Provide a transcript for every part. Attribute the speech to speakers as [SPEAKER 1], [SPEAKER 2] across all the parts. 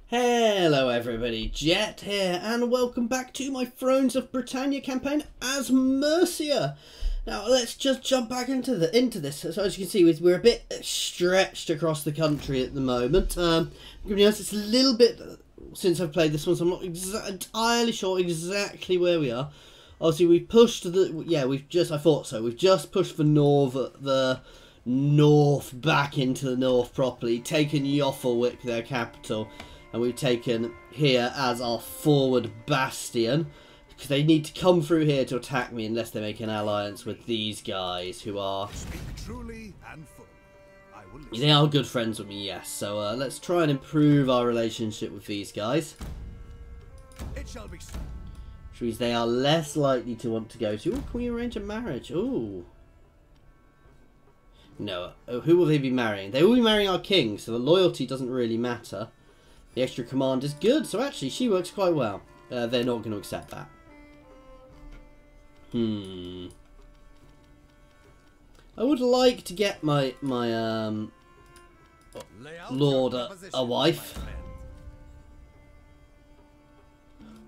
[SPEAKER 1] Hello everybody, Jet here, and welcome back to my Thrones of Britannia campaign as Mercia. Now let's just jump back into this. So as you can see, we're a bit stretched across the country at the moment. I'm gonna be honest, it's a little bit since I've played this one, so I'm not entirely sure exactly where we are. Obviously, we've pushed I thought so. We've just pushed the north back into the north properly, taken Yoffelwick, their capital. And we've taken here as our forward bastion, because they need to come through here to attack me unless they make an alliance with these guys who are... They are good friends with me, yes. So let's try and improve our relationship with these guys. Which means they are less likely to want to go to... Ooh, can we arrange a marriage? Ooh. No. Oh, who will they be marrying? They will be marrying our king, so the loyalty doesn't really matter. The extra command is good, so actually she works quite well. They're not going to accept that. I would like to get my lord a wife.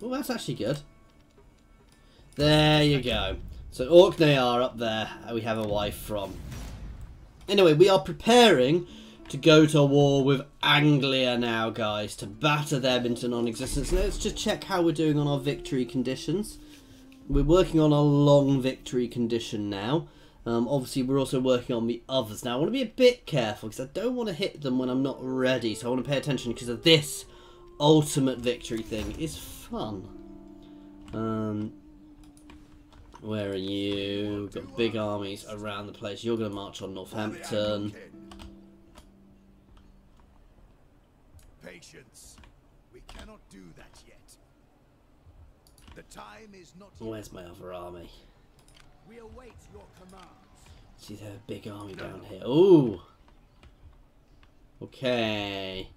[SPEAKER 1] Oh, that's actually good. There you go. So Orkney are up there, we have a wife from. Anyway, we are preparing to go to war with Anglia now, guys, to batter them into non-existence. Let's just check how we're doing on our victory conditions. We're working on a long victory condition now. Obviously, we're also working on the others. Now, I want to be a bit careful, because I don't want to hit them when I'm not ready. So I want to pay attention, because of this ultimate victory thing is fun. Where are you? We've got big armies around the place. You're going to march on Northampton.
[SPEAKER 2] Patience. We cannot do that yet. The time is not yet.
[SPEAKER 1] Where's my other army?
[SPEAKER 2] We await your commands.
[SPEAKER 1] See, there's a big army down here. Ooh. Okay.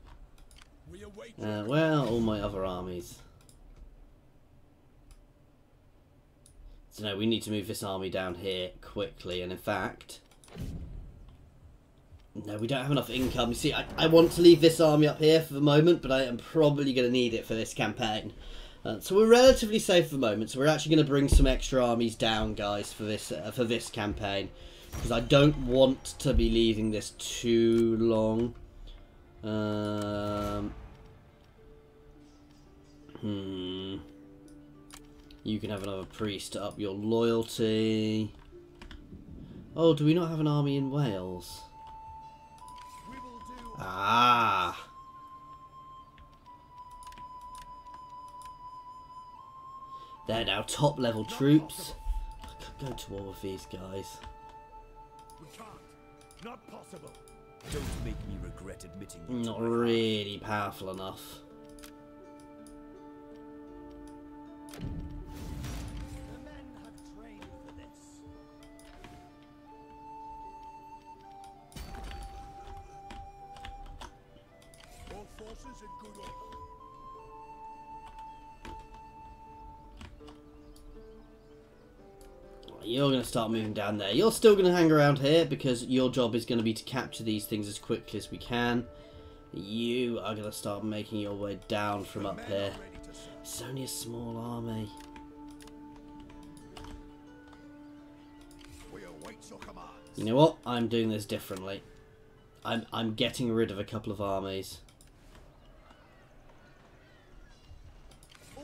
[SPEAKER 1] Where are all my other armies? So no, we need to move this army down here quickly, and in fact... No, we don't have enough income. You see, I want to leave this army up here for the moment, but I am probably going to need it for this campaign. So we're relatively safe for the moment. So we're actually going to bring some extra armies down, guys, for this campaign, because I don't want to be leaving this too long. You can have another priest to up your loyalty. Oh, do we not have an army in Wales? Ah. They're now top level troops. I could go to war with these guys.
[SPEAKER 2] We can't. Not possible. Don't make me regret admitting.
[SPEAKER 1] Not really powerful enough.
[SPEAKER 2] The men have trained for this. All forces in good order.
[SPEAKER 1] You're going to start moving down there. You're still going to hang around here because your job is going to be to capture these things as quickly as we can. You are going to start making your way down from up here. It's only a small army. You know what? I'm doing this differently. I'm getting rid of a couple of armies.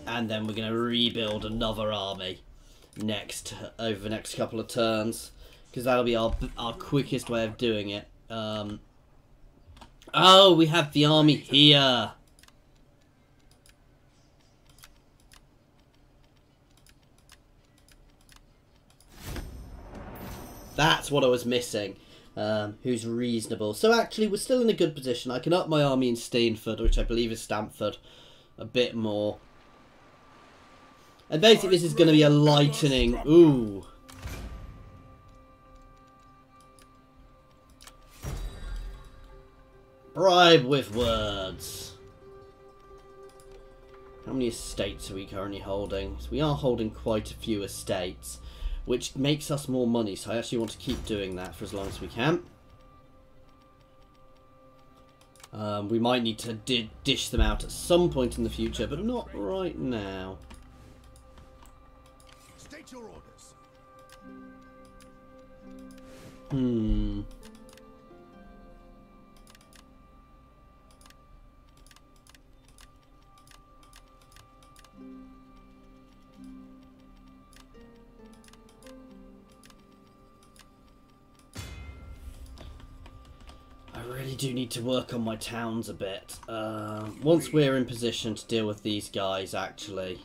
[SPEAKER 1] And then we're going to rebuild another army over the next couple of turns, because that'll be our quickest way of doing it. Oh, we have the army here. That's what I was missing. Who's reasonable. So actually, we're still in a good position. I can up my army in Stainford, which I believe is Stamford, a bit more. And basically, this is going to be a lightning. Ooh. Bribe with words. How many estates are we currently holding? So we are holding quite a few estates, which makes us more money. So I actually want to keep doing that for as long as we can. We might need to dish them out at some point in the future, but not right now.
[SPEAKER 2] State your orders.
[SPEAKER 1] I really do need to work on my towns a bit. Once we're in position to deal with these guys, actually.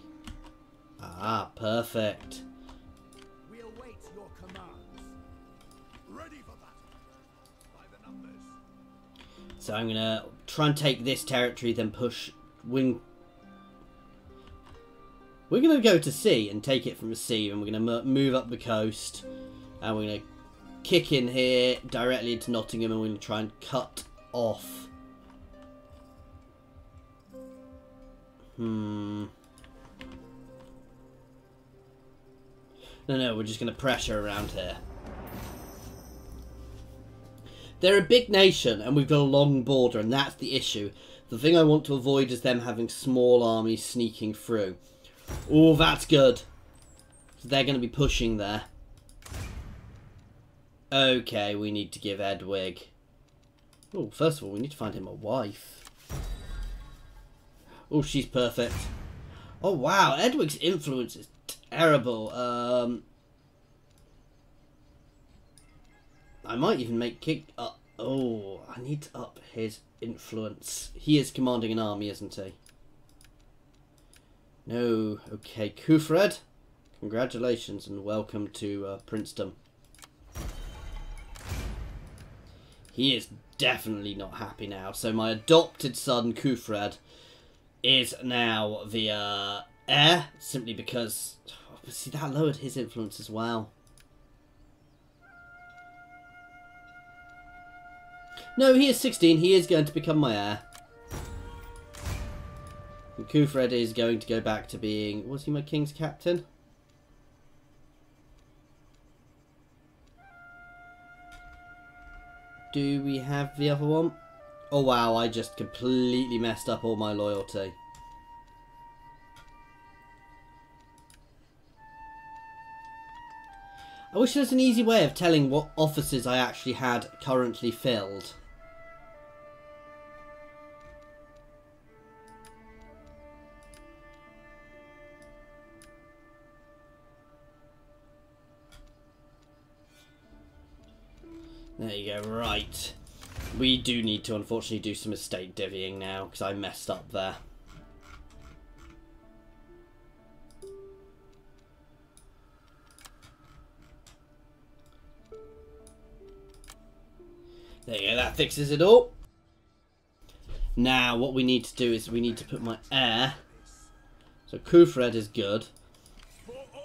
[SPEAKER 1] Ah, perfect.
[SPEAKER 2] We await your commands. Ready for battle. By the numbers.
[SPEAKER 1] So I'm going to try and take this territory, then push wing. We're going to go to sea and take it from the sea, and we're going to move up the coast, and we're going to kick in here directly into Nottingham, and we're going to try and cut off. No, we're just going to pressure around here. They're a big nation, and we've got a long border, and that's the issue. The thing I want to avoid is them having small armies sneaking through. Oh, that's good. So they're going to be pushing there. Okay, we need to give Edwig... Oh, first of all, we need to find him a wife. Oh, she's perfect. Oh, wow, Edwig's influence is terrible. I might even make King up. Oh, I need to up his influence. He is commanding an army, isn't he? No. Okay, Kufred. Congratulations and welcome to Princedom. He is definitely not happy now. So my adopted son, Kufred, is now the heir. Simply because... Oh, see, that lowered his influence as well. No, he is 16. He is going to become my heir. And Kufred is going to go back to being... Was he my king's captain? Do we have the other one? Oh wow, I just completely messed up all my loyalty. I wish there was an easy way of telling what offices I actually had currently filled. There you go, right. We do need to unfortunately do some estate divvying now, because I messed up there. There you go, that fixes it all. Now, what we need to do is we need to put my heir. So Kufred is good.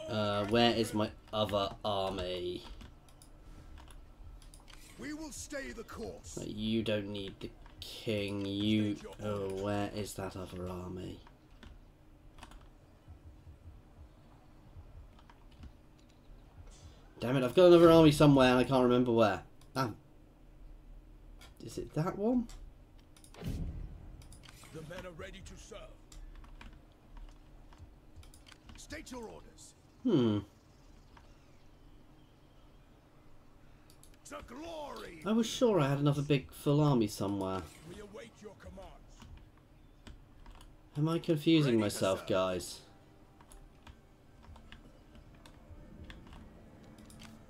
[SPEAKER 1] Where is my other army?
[SPEAKER 2] We will stay the course.
[SPEAKER 1] You don't need the king. You... Oh, where is that other army? Damn it, I've got another army somewhere and I can't remember where. Ah. Is it that one?
[SPEAKER 2] The men are ready to serve. State your orders. To glory.
[SPEAKER 1] I was sure I had another big full army somewhere.
[SPEAKER 2] We await your commands.
[SPEAKER 1] Am I confusing myself, guys?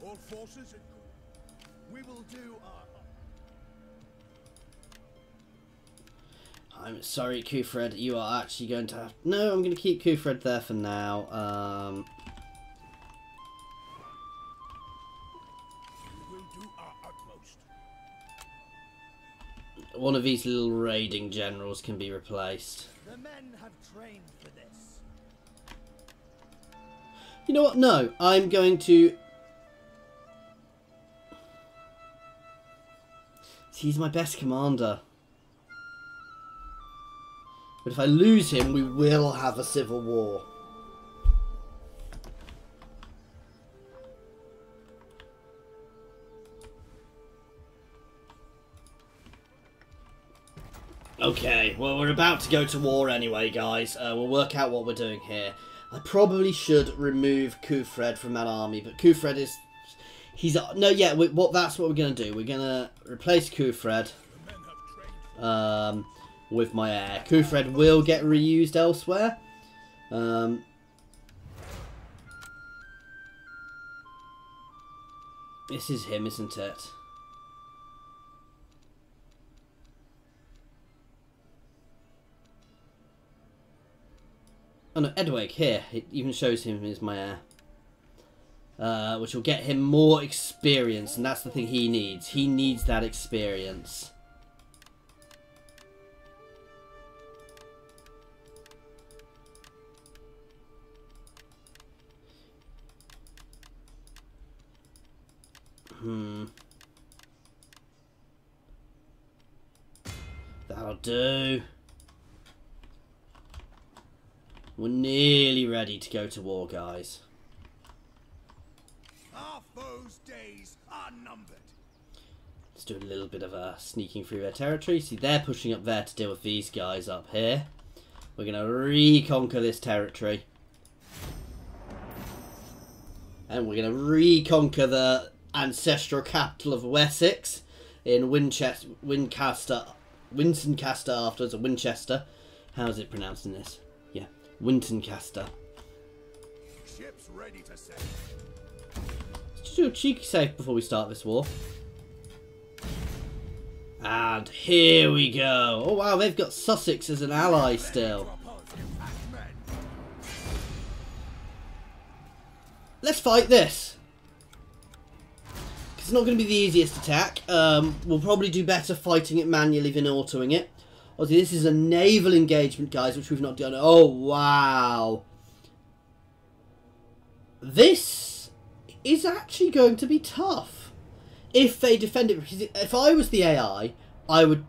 [SPEAKER 2] All forces in. We will do our...
[SPEAKER 1] I'm sorry, Kufred, you are actually going to have... No, I'm going to keep Kufred there for now.
[SPEAKER 2] We will do our utmost.
[SPEAKER 1] One of these little raiding generals can be replaced.
[SPEAKER 2] The men have trained for this.
[SPEAKER 1] You know what? No, I'm going to... He's my best commander. But if I lose him, we will have a civil war. Okay, well, we're about to go to war anyway, guys. We'll work out what we're doing here. I probably should remove Kufred from that army, but Kufred is... No, yeah, that's what we're going to do. We're going to replace Kufred with my heir. Kufred will get reused elsewhere. This is him, isn't it? Oh no, Edwig, here. It even shows him as my heir. Which will get him more experience, and that's the thing he needs. He needs that experience. That'll do. We're nearly ready to go to war, guys.
[SPEAKER 2] Our foes' days are numbered.
[SPEAKER 1] Let's do a little bit of sneaking through their territory. See, they're pushing up there to deal with these guys up here. We're going to reconquer this territory. And we're going to reconquer the ancestral capital of Wessex in Winchester afterwards, or Winchester. How is it pronounced in this? Yeah, Wintoncaster.
[SPEAKER 2] Ships ready to sail.
[SPEAKER 1] Let's do a cheeky save before we start this war. And here we go. Oh wow, they've got Sussex as an ally still. Let's fight this. It's not going to be the easiest attack. We'll probably do better fighting it manually than autoing it. Obviously, this is a naval engagement, guys, which we've not done. Oh, wow. This is actually going to be tough. If they defend it. Because if I was the AI,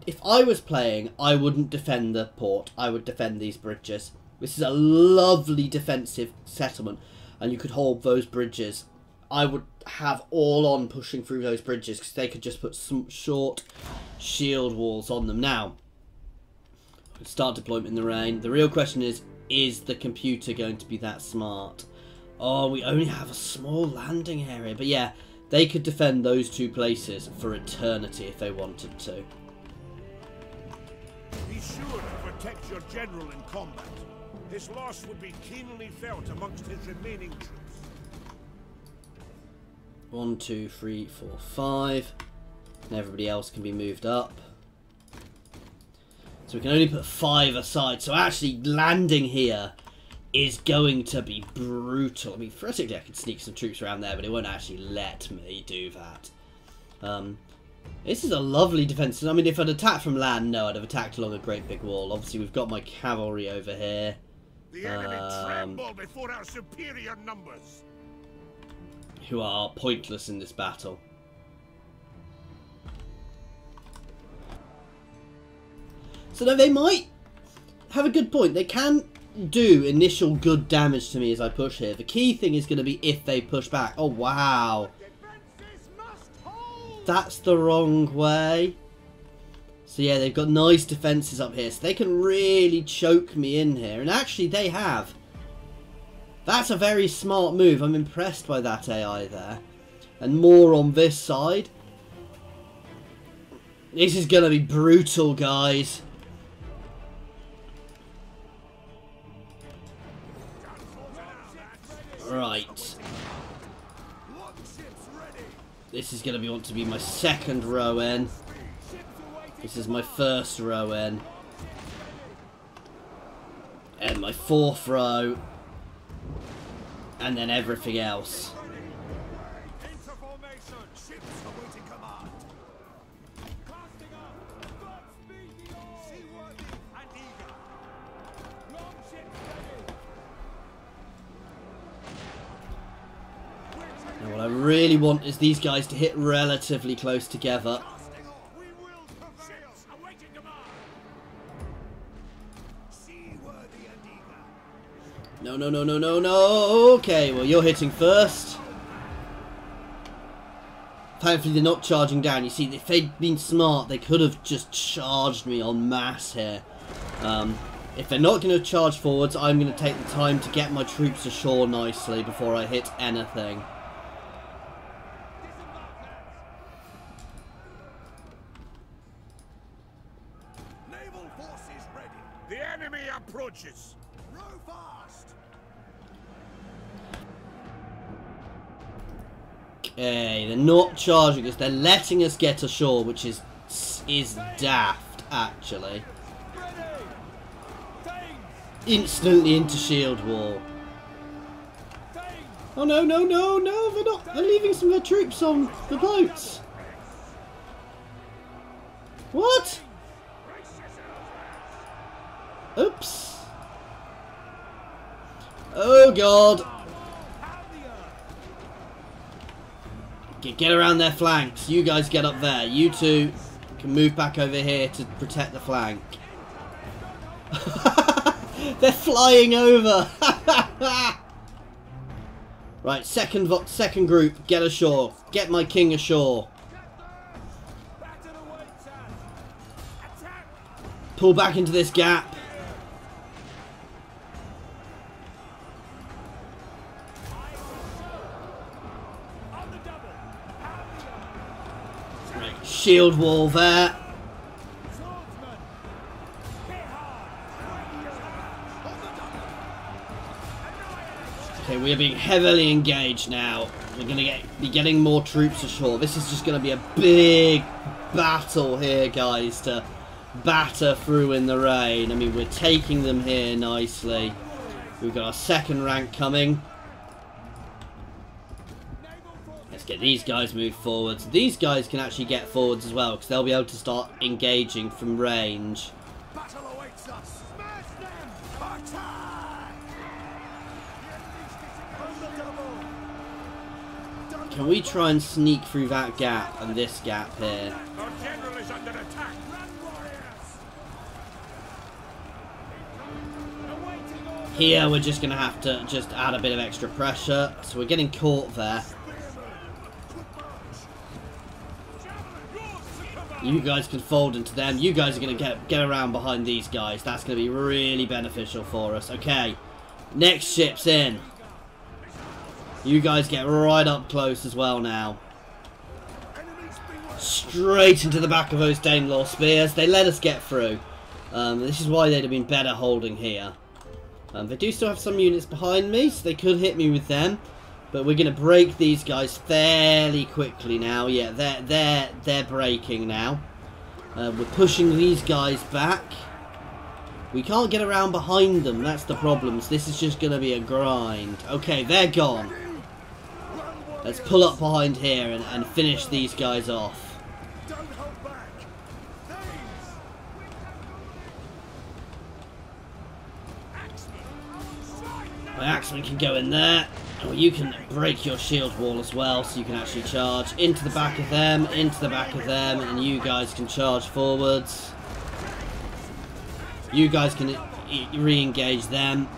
[SPEAKER 1] if I was playing, I wouldn't defend the port. I would defend these bridges. This is a lovely defensive settlement. And you could hold those bridges. I would have all on pushing through those bridges because they could just put some short shield walls on them. Now, start deployment in the rain. The real question is the computer going to be that smart? Oh, we only have a small landing area. But yeah, they could defend those two places for eternity if they wanted to.
[SPEAKER 2] Be sure to protect your general in combat. His loss would be keenly felt amongst his remaining troops.
[SPEAKER 1] 1, 2, 3, 4, 5. And everybody else can be moved up. So we can only put 5 aside. So actually landing here is going to be brutal. I mean, theoretically I could sneak some troops around there, but it won't actually let me do that. This is a lovely defense. I mean, if I'd attacked from land, no, I'd have attacked along a great big wall. Obviously, we've got my cavalry over here.
[SPEAKER 2] The enemy tremble before our superior numbers.
[SPEAKER 1] Who are pointless in this battle. So no, they might have a good point. They can do initial good damage to me as I push here. The key thing is going to be if they push back. Oh, wow. That's the wrong way. So yeah, they've got nice defences up here. So they can really choke me in here. And actually, they have. That's a very smart move. I'm impressed by that AI there. And more on this side. This is going to be brutal, guys. Right. This is going to want to be my second row in. This is my first row in. And my fourth row. And then everything else. Now what I really want is these guys to hit relatively close together. No, no, no, no, no, no. Okay, well, you're hitting first. Thankfully they're not charging down. You see, if they'd been smart, they could have just charged me en masse here. If they're not going to charge forwards, I'm going to take the time to get my troops ashore nicely before I hit anything.
[SPEAKER 2] Naval forces ready. The enemy approaches. Row fast.
[SPEAKER 1] Okay, they're not charging us. They're letting us get ashore, which is daft, actually. Instantly into shield wall. Oh no, no, no, no, they're not. They're leaving some of their troops on the boats. What? Oops. Oh god. Get around their flanks. You guys get up there. You two can move back over here to protect the flank. They're flying over. Right, second group, get ashore. Get my king ashore. Pull back into this gap. Right, shield wall there. Okay, we are being heavily engaged now. We're going to be getting more troops ashore. This is just going to be a big battle here, guys, to batter through in the rain. I mean, we're taking them here nicely. We've got our second rank coming. Let's get these guys moved forwards. These guys can actually get forwards as well, because they'll be able to start engaging from range.
[SPEAKER 2] Battle awaits us. Smash them. Attack!
[SPEAKER 1] Can we try and sneak through that gap and this gap here?
[SPEAKER 2] Our general is under attack.
[SPEAKER 1] Here we're just going to have to just add a bit of extra pressure. So we're getting caught there. You guys can fold into them. You guys are going to get around behind these guys. That's going to be really beneficial for us. Okay, next ship's in. You guys get right up close as well now. Straight into the back of those Danelaw spears. They let us get through. This is why they'd have been better holding here. They do still have some units behind me, so they could hit me with them. But we're going to break these guys fairly quickly now. Yeah, they're breaking now. We're pushing these guys back. We can't get around behind them. That's the problem. So this is just going to be a grind. Okay, they're gone. Let's pull up behind here and finish these guys off.
[SPEAKER 2] Don't hold back.
[SPEAKER 1] My axeman can go in there. Oh, you can break your shield wall as well, so you can actually charge into the back of them, and you guys can charge forwards. You guys can re-engage them.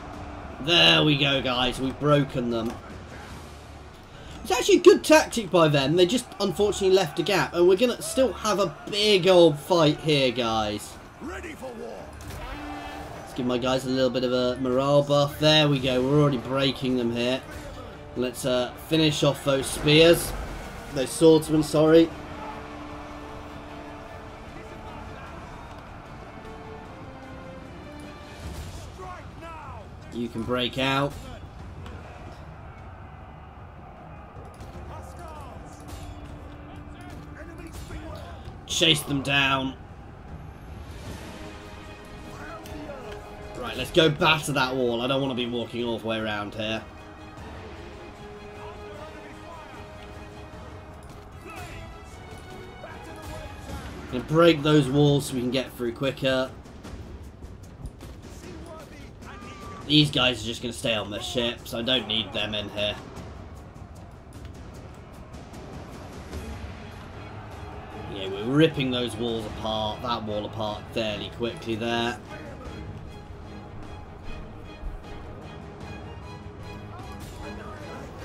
[SPEAKER 1] There we go, guys. We've broken them. It's actually a good tactic by them. They just unfortunately left a gap, and we're gonna still have a big old fight here, guys.
[SPEAKER 2] Ready for war.
[SPEAKER 1] Let's give my guys a little bit of a morale buff. There we go. We're already breaking them here. Let's finish off those spears. Those swordsmen, sorry. You can break out. Chase them down. Right, let's go batter that wall. I don't want to be walking all the way around here. Gonna break those walls so we can get through quicker. These guys are just going to stay on their ships. I don't need them in here. Yeah, we're ripping those walls apart. That wall apart fairly quickly there.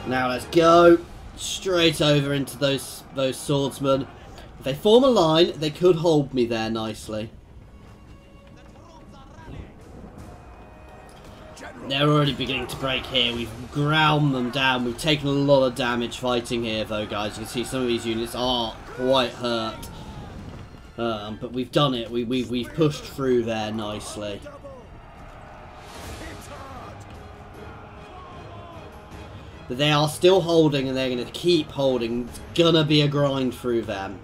[SPEAKER 1] Now let's go. straight over into those swordsmen. If they form a line, they could hold me there nicely. They're already beginning to break here. We've ground them down. We've taken a lot of damage fighting here, though, guys. You can see some of these units are quite hurt. But we've done it. We've pushed through there nicely. But they are still holding, and they're going to keep holding. It's going to be a grind through them.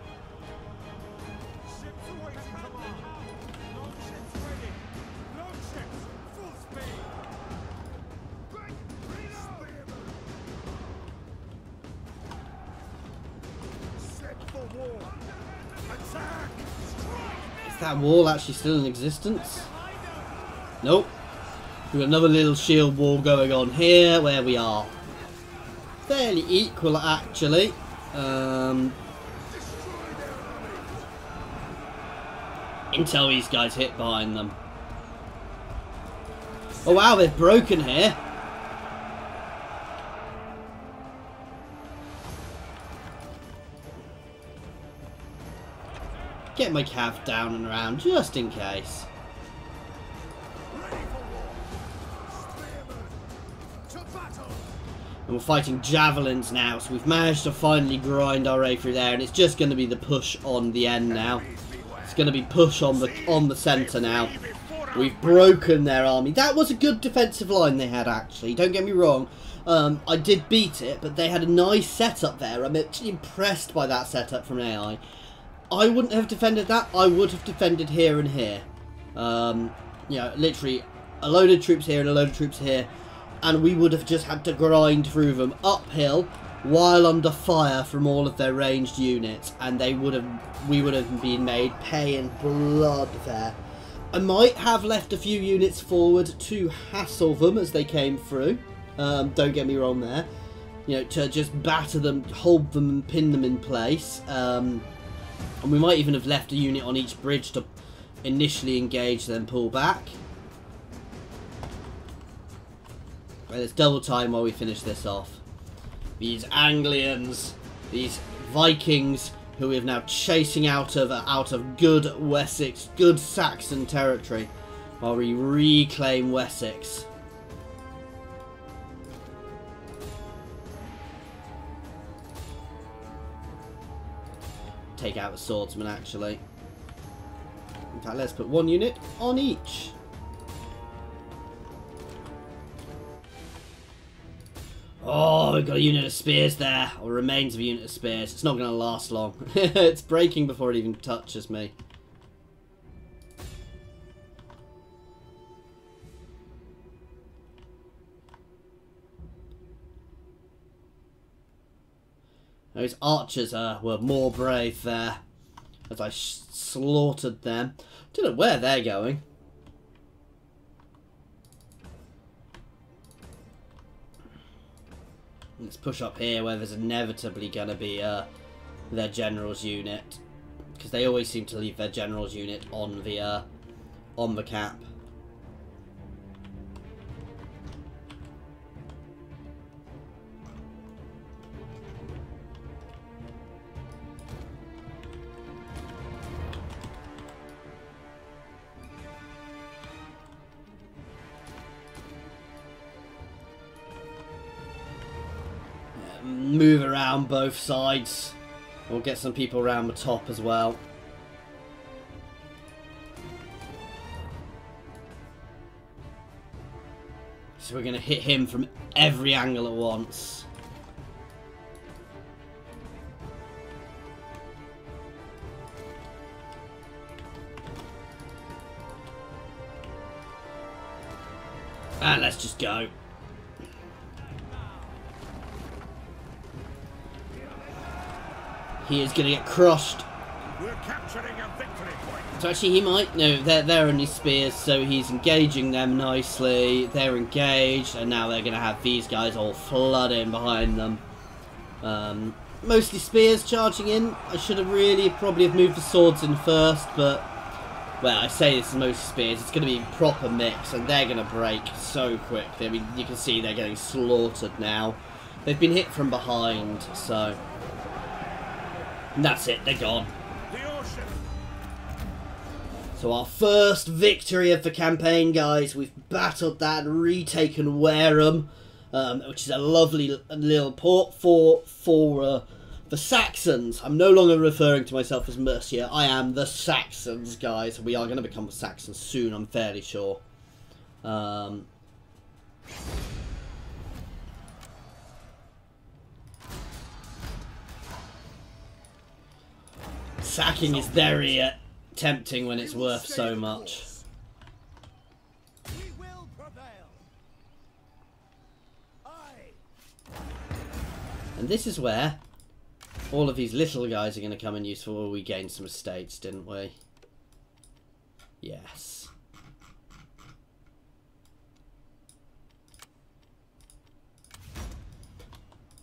[SPEAKER 1] Is that wall actually still in existence? Nope. We've got another little shield wall going on here where we are. Fairly equal, actually. Until these guys hit behind them. Oh wow, they're broken here. Get my cav down and around just in case. And we're fighting javelins now, so we've managed to finally grind our way through there, and it's just going to be the push on the end now. It's going to be push on the centre now. We've broken their army. That was a good defensive line they had, actually. Don't get me wrong. I did beat it, but they had a nice setup there. I'm actually impressed by that setup from AI. I wouldn't have defended that. I would have defended here and here. You know, literally a load of troops here and a load of troops here. And we would have just had to grind through them uphill while under fire from all of their ranged units. And we would have been made pay in blood there. I might have left a few units forward to hassle them as they came through. Don't get me wrong there. You know, to just batter them, hold them and pin them in place. And we might even have left a unit on each bridge to initially engage, then pull back. Right, let's double time while we finish this off. These Anglians, these Vikings, who we are now chasing out of good Wessex, good Saxon territory, while we reclaim Wessex. Take out the swordsman, actually. In fact, let's put one unit on each. Oh, we've got a unit of spears there, or remains of a unit of spears. It's not going to last long. It's breaking before it even touches me. Those archers were more brave there, as I slaughtered them. Don't know where they're going. Let's push up here where there's inevitably going to be their general's unit, because they always seem to leave their general's unit on the cap. Move around both sides. We'll get some people around the top as well. So we're going to hit him from every angle at once. And let's just go. He is going to get crushed.
[SPEAKER 2] We're capturing a victory point.
[SPEAKER 1] So actually he might... No, they're only spears, so he's engaging them nicely. They're engaged, and now they're going to have these guys all flooding behind them. Mostly spears charging in. I should have probably have moved the swords in first, but... Well, I say this is mostly spears. It's going to be a proper mix, and they're going to break so quick. I mean, you can see they're getting slaughtered now. They've been hit from behind, so... And that's it, they're gone.
[SPEAKER 2] The ocean.
[SPEAKER 1] So our first victory of the campaign, guys. We've battled that and retaken Werham, which is a lovely little port for the Saxons. I'm no longer referring to myself as Mercia. I am the Saxons, guys. We are going to become the Saxons soon, I'm fairly sure. Sacking is very tempting when it's worth so much.
[SPEAKER 2] We will prevail. Aye.
[SPEAKER 1] And this is where all of these little guys are going to come in useful. Well, we gained some estates, didn't we? Yes.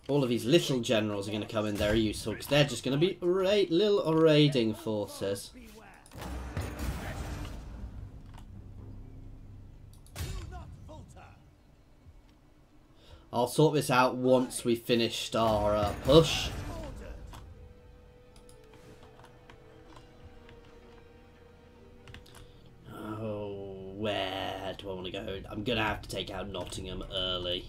[SPEAKER 1] All of these little generals are going to come in there useful because they're just going to be little raiding forces. I'll sort this out once we finished our push. Oh, where do I want to go? I'm going to have to take out Nottingham early.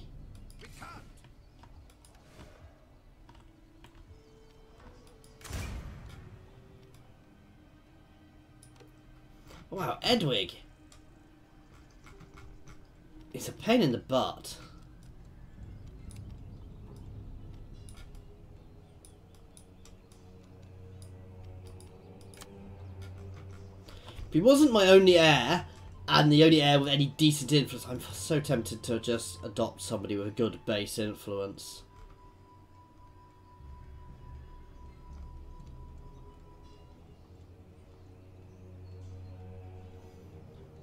[SPEAKER 1] Wow, Edwig. It's a pain in the butt. If he wasn't my only heir, and the only heir with any decent influence, I'm so tempted to just adopt somebody with a good base influence.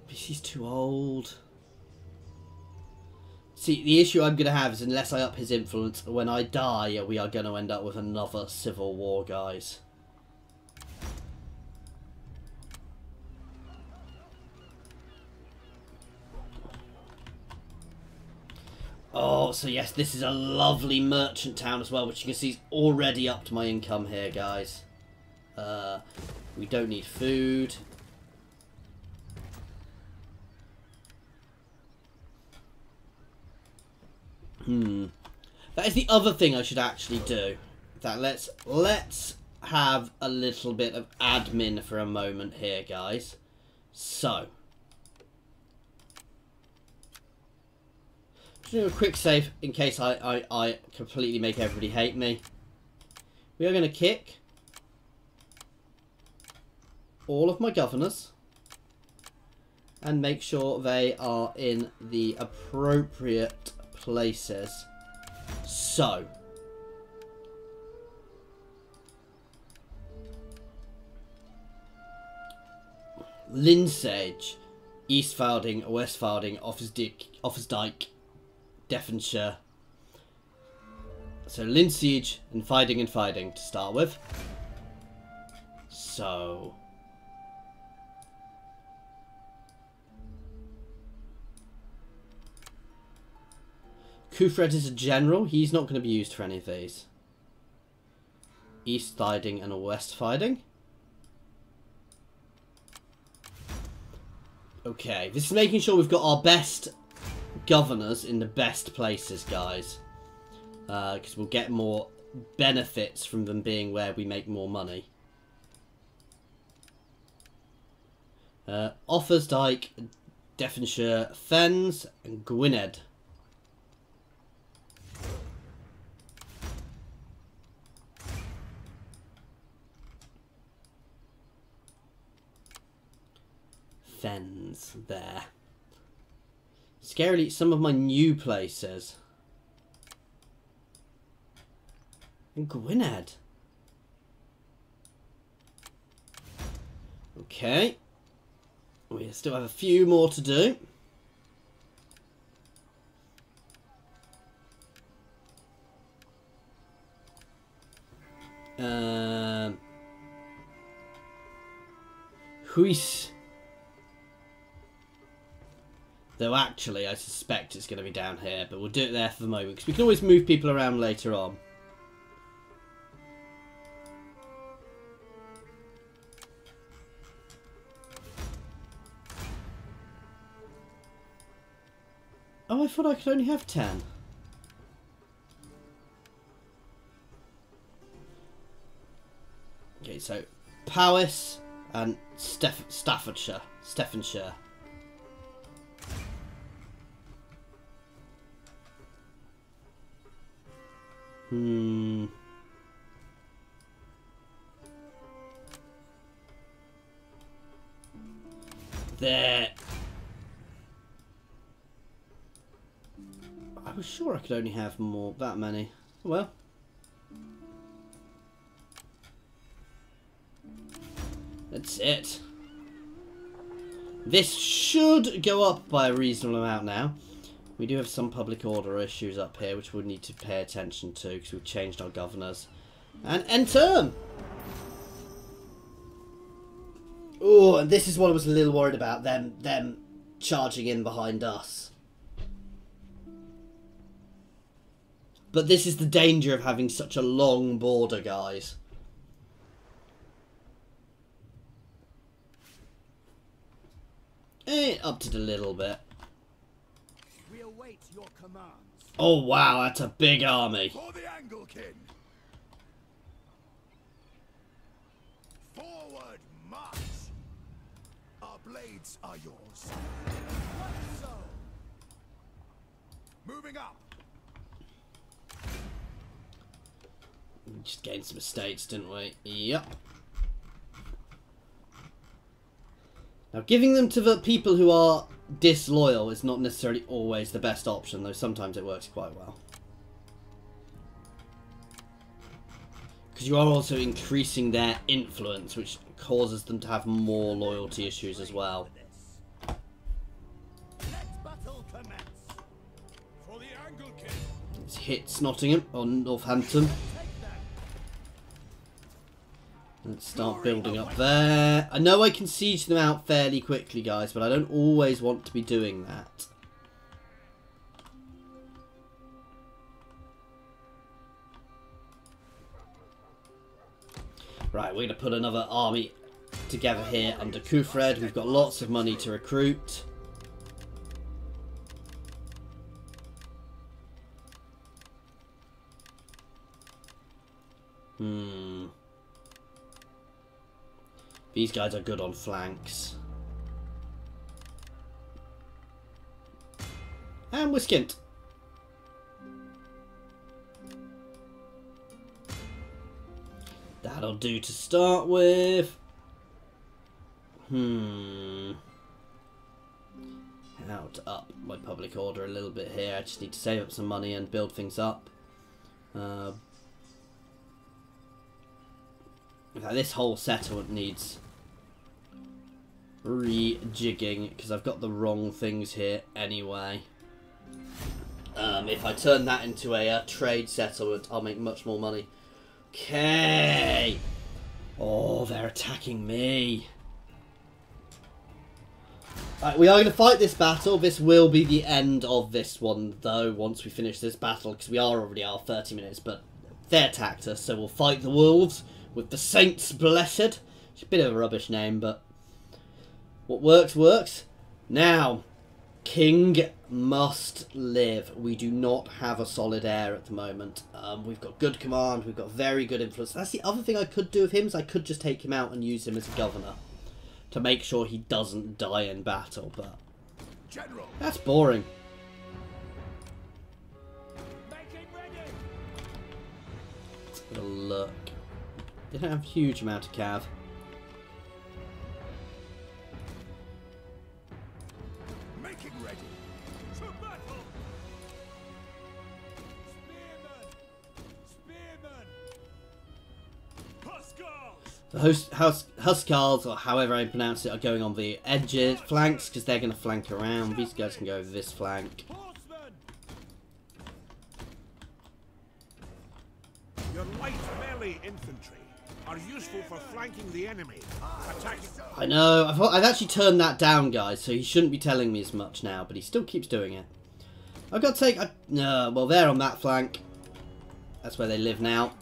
[SPEAKER 1] He's too old. See, the issue I'm going to have is unless I up his influence, when I die, we are going to end up with another civil war, guys. Oh, so yes, this is a lovely merchant town as well, which you can see is already up to my income here, guys. We don't need food. That is the other thing I should actually do. That let's have a little bit of admin for a moment here, guys. So, just do a quick save in case I completely make everybody hate me. We are going to kick all of my governors and make sure they are in the appropriate places. So, Linsage, East Falding, West Falding, Offansdyke, Devonshire. So Linsage and Fiding to start with. So Kufred is a general. He's not going to be used for any of these. East Fiding and West Fiding. Okay, this is making sure we've got our best governors in the best places, guys. Because we'll get more benefits from them being where we make more money. Offansdyke, Devonshire, Fens, and Gwynedd. Fens there. Scarily, some of my new places. And Gwynedd. Okay. We still have a few more to do. Huis. Though actually, I suspect it's going to be down here, but we'll do it there for the moment, because we can always move people around later on. Oh, I thought I could only have 10. Okay, so Powys and Staffordshire. There. I was sure I could only have that many. Well. That's it. This should go up by a reasonable amount now. We do have some public order issues up here, which we'll need to pay attention to, because we've changed our governors. And end turn! Oh, and this is what I was a little worried about, them charging in behind us. But this is the danger of having such a long border, guys. Upped it a little bit.
[SPEAKER 2] We await your commands.
[SPEAKER 1] Oh wow, that's a big army.
[SPEAKER 2] For the Anglekin. Forward march. Our blades are yours. Right so. Moving up.
[SPEAKER 1] We just gained some estates, didn't we? Yep. Now, giving them to the people who are disloyal is not necessarily always the best option, though sometimes it works quite well. Because you are also increasing their influence, which causes them to have more loyalty issues as well. This hits Nottingham, or Northampton. Let's start building up there. I know I can siege them out fairly quickly, guys, but I don't always want to be doing that. Right, we're going to put another army together here under Kufred. We've got lots of money to recruit. These guys are good on flanks. And we're skint. That'll do to start with. How to up my public order a little bit here. I just need to save up some money and build things up. This whole settlement needs rejigging because I've got the wrong things here anyway. If I turn that into a trade settlement, I'll make much more money. Okay. Oh, they're attacking me. Right, we are going to fight this battle. This will be the end of this one, though, once we finish this battle, because we already are 30 minutes, but they attacked us, so we'll fight the wolves with the Saints Blessed. It's a bit of a rubbish name, but what works, works. Now, King must live. We do not have a solid heir at the moment. We've got good command. We've got very good influence. That's the other thing I could do with him, is I could just take him out and use him as a governor to make sure he doesn't die in battle, but
[SPEAKER 2] General.
[SPEAKER 1] That's boring. Let's have a look. They don't have a huge amount of cav.
[SPEAKER 2] Making ready. To battle. Spearmen. Huskars.
[SPEAKER 1] The Huskars, or however I pronounce it, are going on the edges, flanks, because they're going to flank around. These guys can go over this flank.
[SPEAKER 2] Horsemen. Your light melee infantry. are useful for flanking the enemy. Attacking.
[SPEAKER 1] I know. I've actually turned that down, guys, so he shouldn't be telling me as much now, but he still keeps doing it. I've got to take... well, they're on that flank. That's where they live now.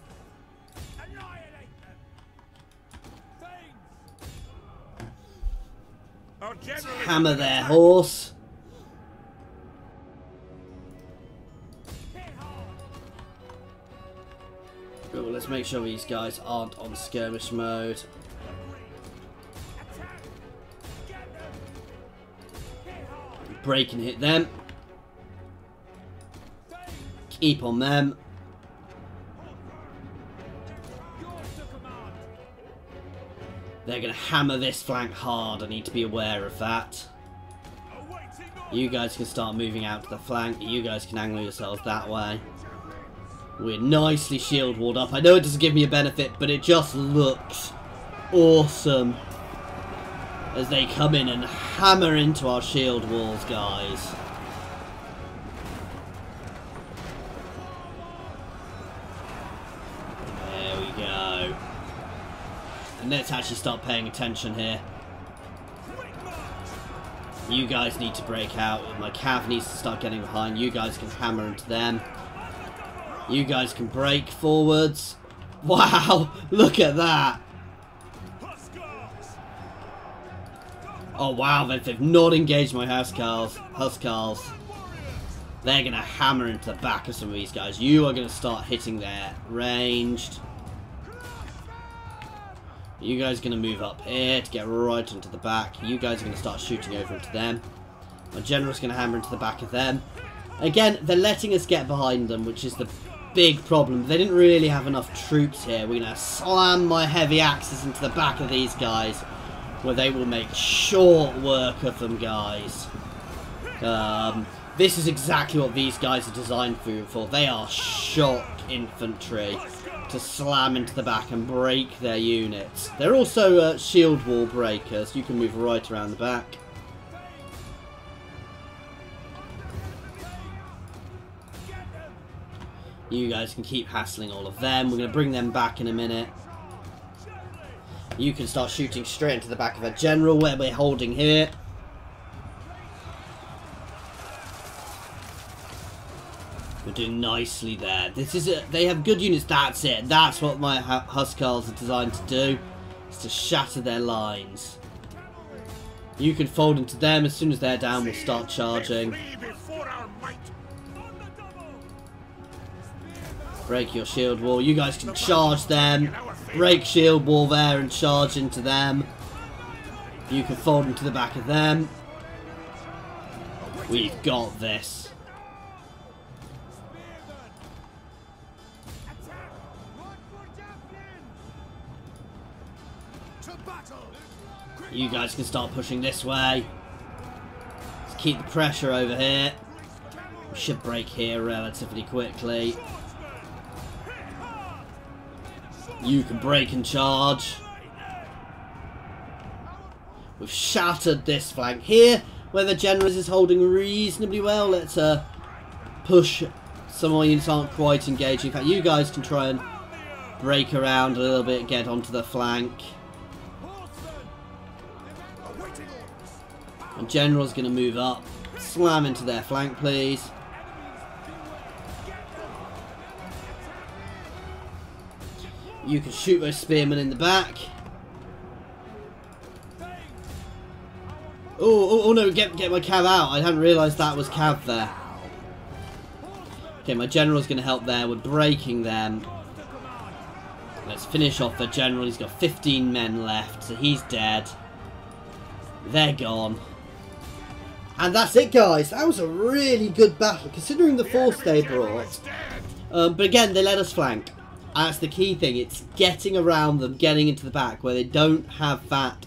[SPEAKER 1] Let's hammer their horse. Oh, let's make sure these guys aren't on skirmish mode. Break and hit them. Keep on them. They're going to hammer this flank hard. I need to be aware of that. You guys can start moving out to the flank. You guys can angle yourselves that way. We're nicely shield walled up. I know it doesn't give me a benefit, but it just looks awesome as they come in and hammer into our shield walls, guys. There we go. And let's actually start paying attention here. You guys need to break out. My cav needs to start getting behind. You guys can hammer into them. You guys can break forwards. Wow, look at that. Oh wow, they've not engaged my huscarls. They're going to hammer into the back of some of these guys. You are going to start hitting their ranged. You guys are going to move up here to get right into the back. You guys are going to start shooting over into them. My general's going to hammer into the back of them. Again, they're letting us get behind them, which is the big problem. They didn't really have enough troops here. We're going to slam my heavy axes into the back of these guys, where they will make short work of them, guys. This is exactly what these guys are designed for. They are shock infantry to slam into the back and break their units. They're also shield wall breakers. You can move right around the back. You guys can keep hassling all of them. We're going to bring them back in a minute. You can start shooting straight into the back of a general where we're holding here. We're doing nicely there. This is they have good units. That's it. That's what my huscarls are designed to do. Is to shatter their lines. You can fold into them. As soon as they're down, we'll start charging. Break your shield wall. You guys can charge them. Break shield wall there and charge into them. You can fold into the back of them. We've got this. You guys can start pushing this way. Let's keep the pressure over here. We should break here relatively quickly. You can break and charge. We've shattered this flank here, where the general is holding reasonably well. Let's push. Some more units aren't quite engaging. In fact, you guys can try and break around a little bit and get onto the flank. And general's going to move up. Slam into their flank, please. You can shoot those spearmen in the back. Oh no, get my cav out. I hadn't realised that was cav there. Okay, my general's going to help there. We're breaking them. Let's finish off the general. He's got 15 men left, so he's dead. They're gone. And that's it, guys. That was a really good battle, considering the force they brought. But again, they let us flank. That's the key thing. It's getting around them, getting into the back where they don't have that,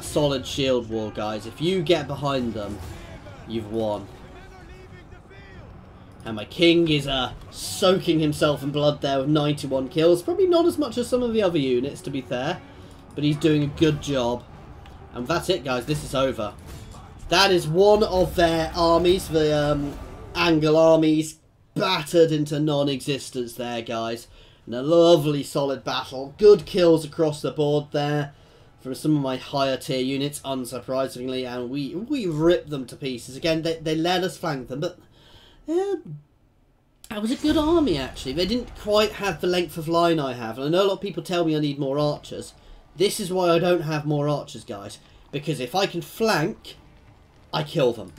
[SPEAKER 1] solid shield wall, guys. If you get behind them, you've won. And my king is soaking himself in blood there with 91 kills. Probably not as much as some of the other units, to be fair, but he's doing a good job. And that's it, guys. This is over. That is one of their armies, the Angle armies, battered into non-existence there, guys. And a lovely solid battle. Good kills across the board there from some of my higher tier units, unsurprisingly, and we ripped them to pieces. Again, they let us flank them, but that was a good army, actually. They didn't quite have the length of line I have, and I know a lot of people tell me I need more archers. This is why I don't have more archers, guys, because if I can flank, I kill them.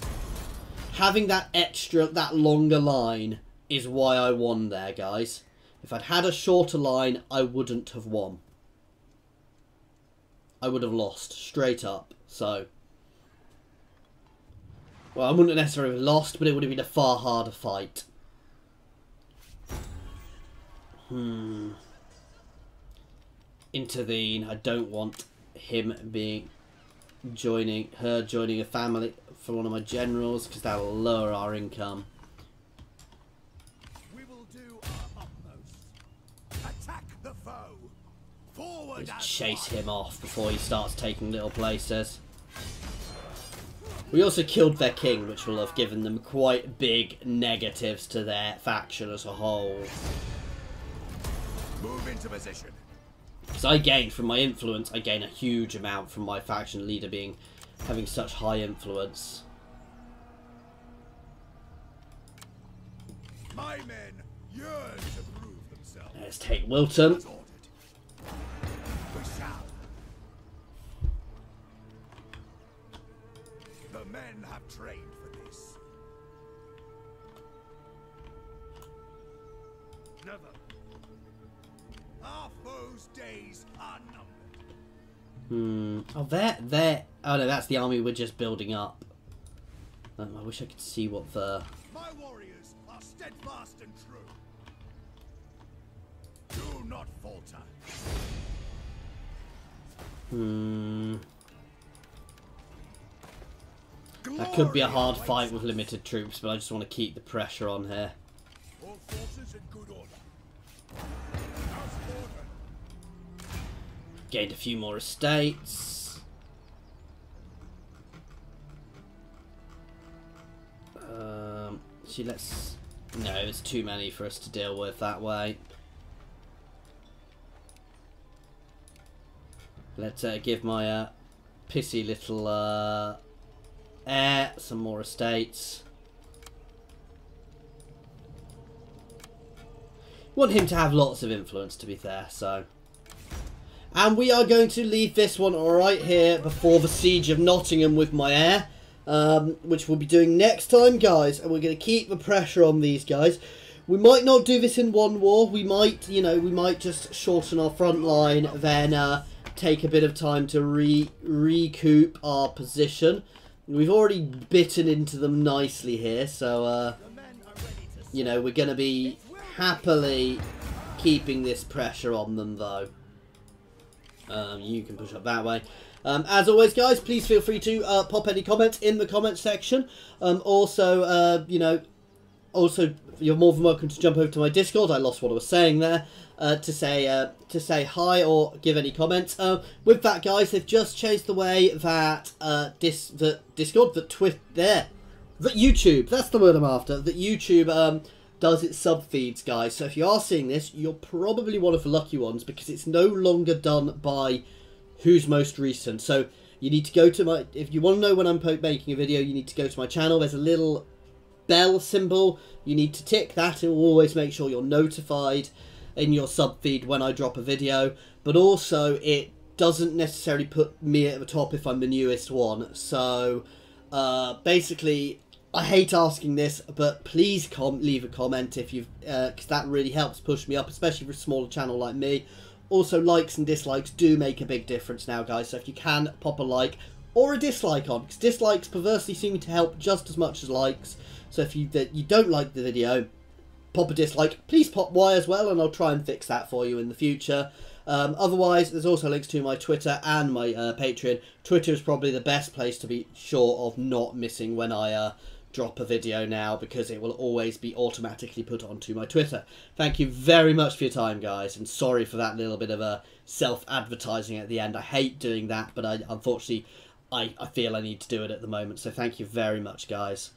[SPEAKER 1] Having that longer line is why I won there, guys. If I'd had a shorter line, I wouldn't have won. I would have lost, straight up. So, well, I wouldn't have necessarily lost, but it would have been a far harder fight. Intervene. I don't want him joining a family for one of my generals, because that will lower our income.
[SPEAKER 2] We will do our utmost. Attack the foe. Forward.
[SPEAKER 1] Let's chase him off before he starts taking little places. We also killed their king, which will have given them quite big negatives to their faction as a whole.
[SPEAKER 2] Move into position.
[SPEAKER 1] Because I gained from my influence, I gain a huge amount from my faction leader having such high influence.
[SPEAKER 2] My men yearn to prove themselves.
[SPEAKER 1] Let's take Wilton.
[SPEAKER 2] We shall. The men have trained for this. Never. Our foes' days are numbered.
[SPEAKER 1] Oh, oh no, that's the army we're just building up. I wish I could see what the...
[SPEAKER 2] My warriors are steadfast and true. Do not falter.
[SPEAKER 1] That could be a hard fight with limited troops, but I just want to keep the pressure on here.
[SPEAKER 2] All forces in good order.
[SPEAKER 1] Gained a few more estates. Let's... No, it's too many for us to deal with that way. Let's give my pissy little heir some more estates. Want him to have lots of influence, to be fair, so... And we are going to leave this one right here before the Siege of Nottingham with my heir, which we'll be doing next time, guys. And we're going to keep the pressure on these guys. We might not do this in one war. We might, you know, we might just shorten our front line, then take a bit of time to recoup our position. We've already bitten into them nicely here, so, you know, we're going to be happily keeping this pressure on them, though. You can push up that way. As always, guys, please feel free to pop any comments in the comments section. Also, you know, you're more than welcome to jump over to my Discord. I lost what I was saying there. To say hi or give any comments. With that, guys, they've just changed the way that Discord, that YouTube. That's the word I'm after. That YouTube does its sub feeds, guys. So if you are seeing this, you're probably one of the lucky ones, because it's no longer done by who's most recent. So you need to go to my... If you want to know when I'm making a video, you need to go to my channel. There's a little bell symbol. You need to tick that. It will always make sure you're notified in your sub feed when I drop a video. But also, it doesn't necessarily put me at the top if I'm the newest one. So basically... I hate asking this, but please leave a comment if you've, because that really helps push me up, especially for a smaller channel like me. Also, likes and dislikes do make a big difference now, guys. So if you can, pop a like or a dislike on, because dislikes perversely seem to help just as much as likes. So if you don't like the video, pop a dislike. Please pop Y as well, and I'll try and fix that for you in the future. Otherwise, there's also links to my Twitter and my Patreon. Twitter is probably the best place to be sure of not missing when I drop a video now, because it will always be automatically put onto my Twitter. Thank you very much for your time, guys, and sorry for that little bit of a self-advertising at the end. I hate doing that, but unfortunately I feel I need to do it at the moment, so thank you very much, guys.